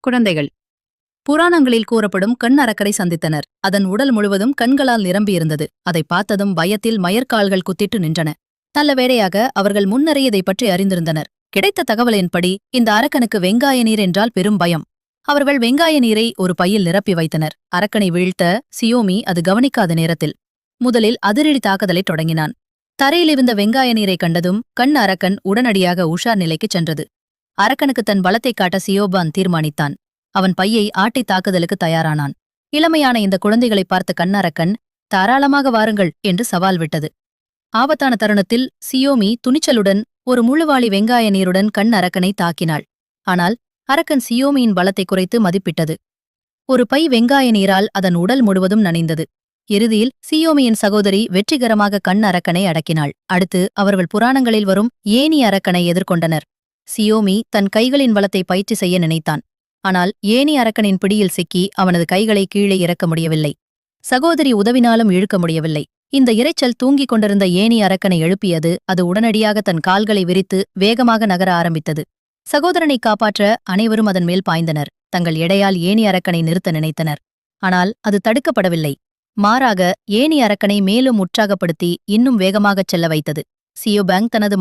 குழந்தைகள் புராணங்களில் கூறப்படும் கண் அரக்கரை சந்தித்தனர். அதன் உடல் முழுவதும் கண்களால் நிரம்பியிருந்தது. அதை பார்த்ததும் பயத்தில் மயற்கால்கள் குத்திட்டு நின்றன. நல்ல வேளையாக அவர்கள் முன்னரே இதை பற்றி அறிந்திருந்தனர். கிடைத்த தகவலின்படி இந்த அரக்கனுக்கு வெங்காய நீர் என்றால் பெரும் பயம். அவர்கள் வெங்காய நீரை ஒரு பையில் நிரப்பி வைத்தனர். அரக்கனை வீழ்த்த சியோமி அது கவனிக்காத நேரத்தில் முதலில் அதிரடி தாக்குதலை தொடங்கினான். தரையிலிருந்த வெங்காய நீரை கண்டதும் கண் அரக்கன் உடனடியாக உஷார் நிலைக்குச் சென்றது. அரக்கனுக்கு தன் பலத்தைக் காட்ட சியோபான் தீர்மானித்தான். அவன் பையை ஆட்டித் தாக்குதலுக்கு தயாரானான். இளமையான இந்த குழந்தைகளை பார்த்த கண்ணரக்கன், தாராளமாக வாருங்கள் என்று சவால் விட்டது. ஆபத்தான தருணத்தில் சியோமி துணிச்சலுடன் ஒரு முழுவாளி வெங்காய நீருடன் கண் அரக்கனை தாக்கினாள். ஆனால் அரக்கன் சியோமியின் பலத்தை குறைத்து மதிப்பிட்டது. ஒரு பை வெங்காய நீரால் அதன் உடல் முழுவதும் நனைந்தது. இறுதியில் சியோமியின் சகோதரி வெற்றிகரமாக கண் அரக்கனை அடக்கினாள். அடுத்து அவர்கள் புராணங்களில் வரும் ஏணி அரக்கனை எதிர்கொண்டனர். சியோமி தன் கைகளின் பலத்தை பயிற்சி செய்ய நினைத்தான். ஆனால் ஏணி அரக்கனின் பிடியில் சிக்கி அவனது கைகளை கீழே இறக்க முடியவில்லை. சகோதரி உதவினாலும் இழுக்க முடியவில்லை. இந்த இரைச்சல் தூங்கிக் கொண்டிருந்த ஏணி அரக்கனை எழுப்பியது. அது உடனடியாக தன் கால்களை விரித்து வேகமாக நகர ஆரம்பித்தது. சகோதரனை காப்பாற்ற அனைவரும் அதன் மேல் பாய்ந்தனர். தங்கள் எடையால் ஏணி அரக்கனை நிறுத்த நினைத்தனர். ஆனால் அது தடுக்கப்படவில்லை. மாறாக ஏணி அரக்கனை மேலும் உற்சாகப்படுத்தி இன்னும் வேகமாகச் செல்ல வைத்தது. சியோபாங் தனது